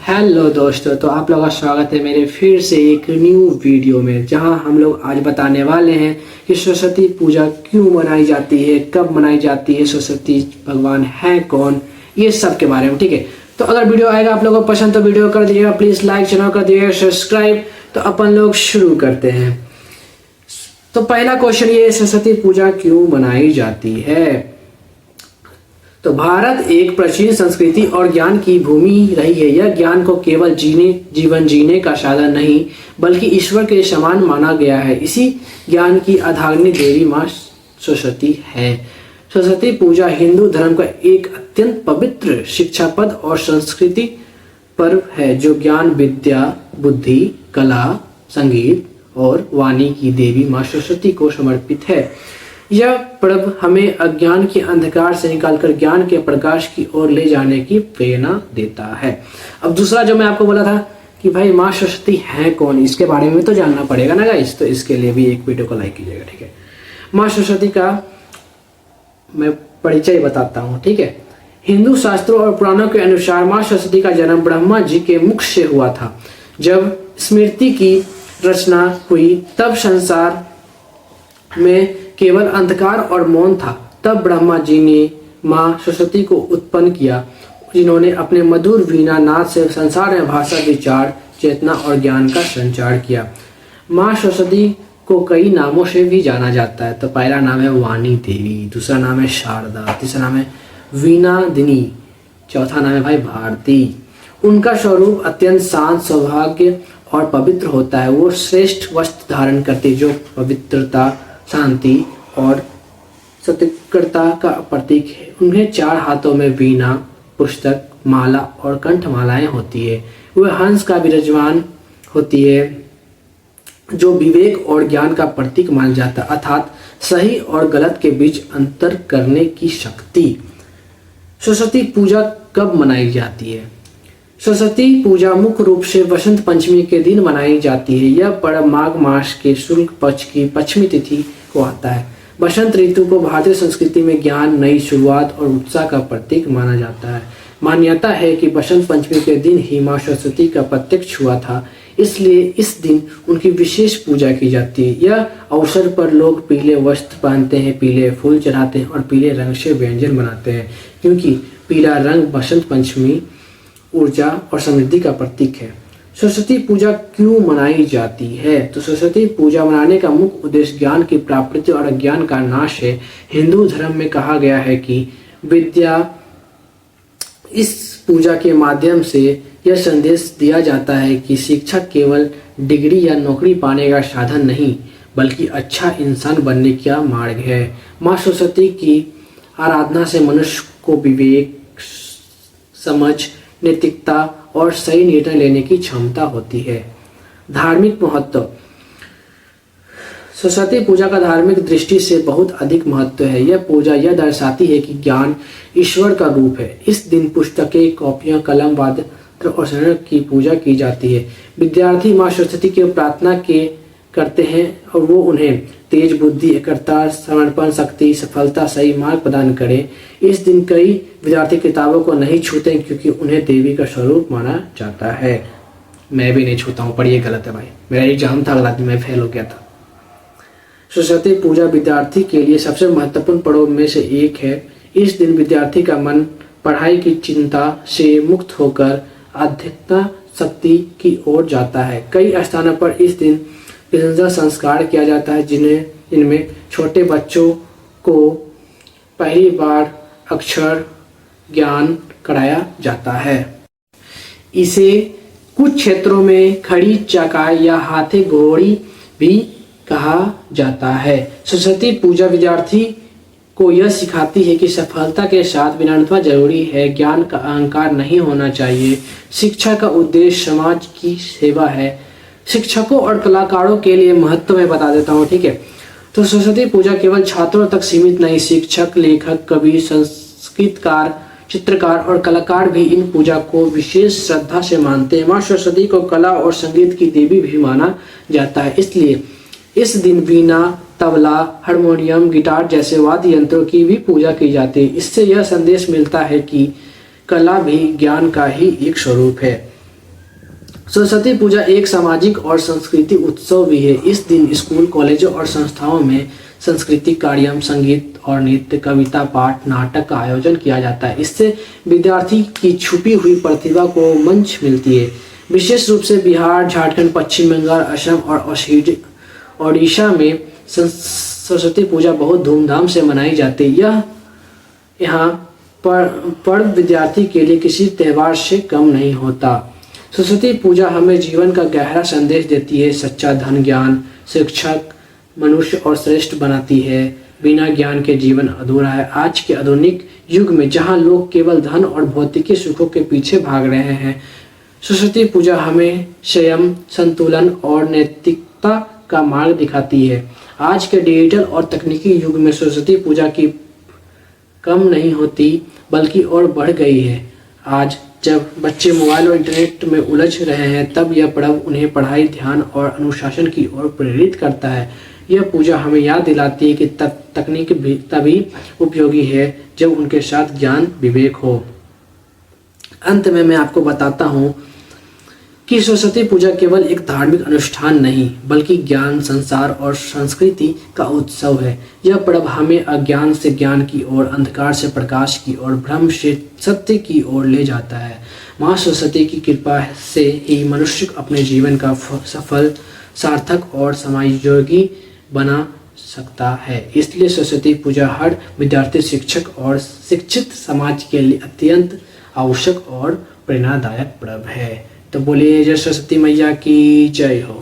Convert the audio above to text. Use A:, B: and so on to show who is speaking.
A: Hello दोस्तों, तो आप लोगों का स्वागत है मेरे फिर से एक न्यू वीडियो में, जहां हम लोग आज बताने वाले हैं कि सरस्वती पूजा क्यों मनाई जाती है, कब मनाई जाती है, सरस्वती भगवान है कौन, ये सब के बारे में। ठीक है, तो अगर वीडियो आएगा आप लोगों को पसंद तो वीडियो कर दीजिएगा, प्लीज़ लाइक, चैनल कर दीजिएगा सब्सक्राइब। तो अपन लोग शुरू करते हैं। तो पहला क्वेश्चन ये, सरस्वती पूजा क्यों मनाई जाती है? तो भारत एक प्राचीन संस्कृति और ज्ञान की भूमि रही है। यह ज्ञान को केवल जीवन जीने का साधन नहीं, बल्कि ईश्वर के समान माना गया है। इसी ज्ञान की आधारणी देवी माँ सरस्वती है। सरस्वती पूजा हिंदू धर्म का एक अत्यंत पवित्र शिक्षापद और संस्कृति पर्व है, जो ज्ञान, विद्या, बुद्धि, कला, संगीत और वाणी की देवी माँ सरस्वती को समर्पित है। यह पर्व हमें अज्ञान के अंधकार से निकालकर ज्ञान के प्रकाश की ओर ले जाने की प्रेरणा देता है। अब दूसरा जो मैं आपको बोला था कि भाई माँ सरस्वती है कौन, इसके बारे में तो जानना पड़ेगा ना गाइस, तो इसके लिए भी एक वीडियो को लाइक कीजिएगा। ठीक है, माँ सरस्वती का मैं परिचय बताता हूँ। ठीक है, हिंदू शास्त्रों और पुराणों के अनुसार माँ सरस्वती का जन्म ब्रह्मा जी के मुख से हुआ था। जब स्मृति की रचना हुई तब संसार में केवल अंधकार और मौन था। तब ब्रह्मा जी ने माँ सरस्वती को उत्पन्न किया, जिन्होंने अपने मधुर वीणा नाद से संसार में भाषा, विचार, चेतना और ज्ञान का संचार किया। माँ सरस्वती को कई नामों से भी जाना जाता है। तो पहला नाम है वाणी देवी, दूसरा नाम है शारदा, तीसरा नाम है वीणादिनी, चौथा नाम है भाई भारती। उनका स्वरूप अत्यंत शांत, सौभाग्य और पवित्र होता है। वो श्रेष्ठ वस्त्र धारण करती, जो पवित्रता, शांति और सत्यकर्ता का प्रतीक है। उन्हें 4 हाथों में वीणा, पुस्तक, माला और कंठमालाएं होती है। वह हंस का विराजमान होती है, जो विवेक और ज्ञान का प्रतीक माना जाता है, अर्थात सही और गलत के बीच अंतर करने की शक्ति। सरस्वती पूजा कब मनाई जाती है? सरस्वती पूजा मुख्य रूप से वसंत पंचमी के दिन मनाई जाती है। यह पर्व माघ मास के शुक्ल पक्ष की पश्चिमी तिथि को आता है। बसंत ऋतु को भारतीय संस्कृति में ज्ञान, नई शुरुआत और उत्साह का प्रतीक माना जाता है। मान्यता है कि बसंत पंचमी के दिन ही माँ सरस्वती का प्रत्यक्ष हुआ था, इसलिए इस दिन उनकी विशेष पूजा की जाती है। यह अवसर पर लोग पीले वस्त्र पहनते हैं, पीले फूल चढ़ाते हैं और पीले रंग से व्यंजन बनाते हैं, क्योंकि पीला रंग बसंत पंचमी, ऊर्जा और समृद्धि का प्रतीक है। सरस्वती पूजा क्यों मनाई जाती है? तो सरस्वती पूजा मनाने का मुख्य उद्देश्य ज्ञान की प्राप्ति और अज्ञान का नाश है। हिंदू धर्म में कहा गया है कि विद्या, इस पूजा के माध्यम से यह संदेश दिया जाता है कि शिक्षा केवल डिग्री या नौकरी पाने का साधन नहीं, बल्कि अच्छा इंसान बनने का मार्ग है। माँ सरस्वती की आराधना से मनुष्य को विवेक, समझ, नैतिकता और सही निर्णय लेने की क्षमता होती है। धार्मिक महत्व। सरस्वती पूजा का धार्मिक दृष्टि से बहुत अधिक महत्व है। यह पूजा यह दर्शाती है कि ज्ञान ईश्वर का रूप है। इस दिन पुस्तकें, कॉपियां, कलम, वाद्य और संगीत की पूजा की जाती है। विद्यार्थी माँ सरस्वती की प्रार्थना करते हैं और वो उन्हें तेज बुद्धि, एकाग्रता, समर्पण, शक्ति, सफलता, सही मार्ग प्रदान करे। इस दिन कई विद्यार्थी किताबों को नहीं छूते क्योंकि उन्हें देवी का स्वरूप माना जाता है। मैं भी नहीं छूता हूँ, पर ये गलत है भाई। मेरा एग्जाम था अगला दिन, मैं फेल हो गया था। सरस्वती पूजा विद्यार्थी के लिए सबसे महत्वपूर्ण पर्व में से एक है। इस दिन विद्यार्थी का मन पढ़ाई की चिंता से मुक्त होकर आध्यात्मिक शक्ति की ओर जाता है। कई स्थानों पर इस दिन विसर्जन संस्कार किया जाता है, जिनमें छोटे बच्चों को पहली बार अक्षर ज्ञान कराया जाता है। इसे कुछ क्षेत्रों में खड़ी चकाई या हाथी घोड़ी भी कहा जाता है। सरस्वती पूजा विद्यार्थी को यह सिखाती है कि सफलता के साथ विनम्रता जरूरी है, ज्ञान का अहंकार नहीं होना चाहिए। शिक्षा का उद्देश्य समाज की सेवा है। शिक्षकों और कलाकारों के लिए महत्व मैं बता देता हूँ। ठीक है, तो सरस्वती पूजा केवल छात्रों तक सीमित नहीं, शिक्षक, लेखक, कवि, संगीतकार, चित्रकार और कलाकार भी इन पूजा को विशेष श्रद्धा से मानते हैं। माँ सरस्वती को कला और संगीत की देवी भी माना जाता है, इसलिए इस दिन वीणा, तबला, हारमोनियम, गिटार जैसे वाद्य यंत्रों की भी पूजा की जाती है। इससे यह संदेश मिलता है कि कला भी ज्ञान का ही एक स्वरूप है। सरस्वती पूजा एक सामाजिक और सांस्कृतिक उत्सव भी है। इस दिन स्कूल, कॉलेजों और संस्थाओं में सांस्कृतिक कार्यक्रम, संगीत और नृत्य, कविता पाठ, नाटक का आयोजन किया जाता है। इससे विद्यार्थी की छुपी हुई प्रतिभा को मंच मिलती है। विशेष रूप से बिहार, झारखंड, पश्चिम बंगाल, असम और ओडिशा में सरस्वती पूजा बहुत धूमधाम से मनाई जाती है। यह यहाँ पर पर्व विद्यार्थी के लिए किसी त्यौहार से कम नहीं होता। सरस्वती पूजा हमें जीवन का गहरा संदेश देती है। सच्चा धन ज्ञान, शिक्षक मनुष्य और श्रेष्ठ बनाती है। बिना ज्ञान के जीवन अधूरा है। आज के आधुनिक युग में जहाँ लोग केवल धन और भौतिकी सुखों के पीछे भाग रहे हैं, सरस्वती पूजा हमें संयम, संतुलन और नैतिकता का मार्ग दिखाती है। आज के डिजिटल और तकनीकी युग में सरस्वती पूजा की कम नहीं होती बल्कि और बढ़ गई है। आज जब बच्चे मोबाइल और इंटरनेट में उलझ रहे हैं, तब यह पर्व उन्हें पढ़ाई, ध्यान और अनुशासन की ओर प्रेरित करता है। यह पूजा हमें याद दिलाती है कि तकनीक भी तभी उपयोगी है जब उनके साथ ज्ञान, विवेक हो। अंत में मैं आपको बताता हूँ कि सरस्वती पूजा केवल एक धार्मिक अनुष्ठान नहीं बल्कि ज्ञान, संसार और संस्कृति का उत्सव है। यह पर्व हमें अज्ञान से ज्ञान की ओर, अंधकार से प्रकाश की ओर, भ्रम से सत्य की ओर ले जाता है। माँ सरस्वती की कृपा से ही मनुष्य अपने जीवन का सफल, सार्थक और समाजोगी बना सकता है। इसलिए सरस्वती पूजा हर विद्यार्थी, शिक्षक और शिक्षित समाज के लिए अत्यंत आवश्यक और प्रेरणादायक पर्व है। तो बोलिए जय सरस्वती मैया की जय हो।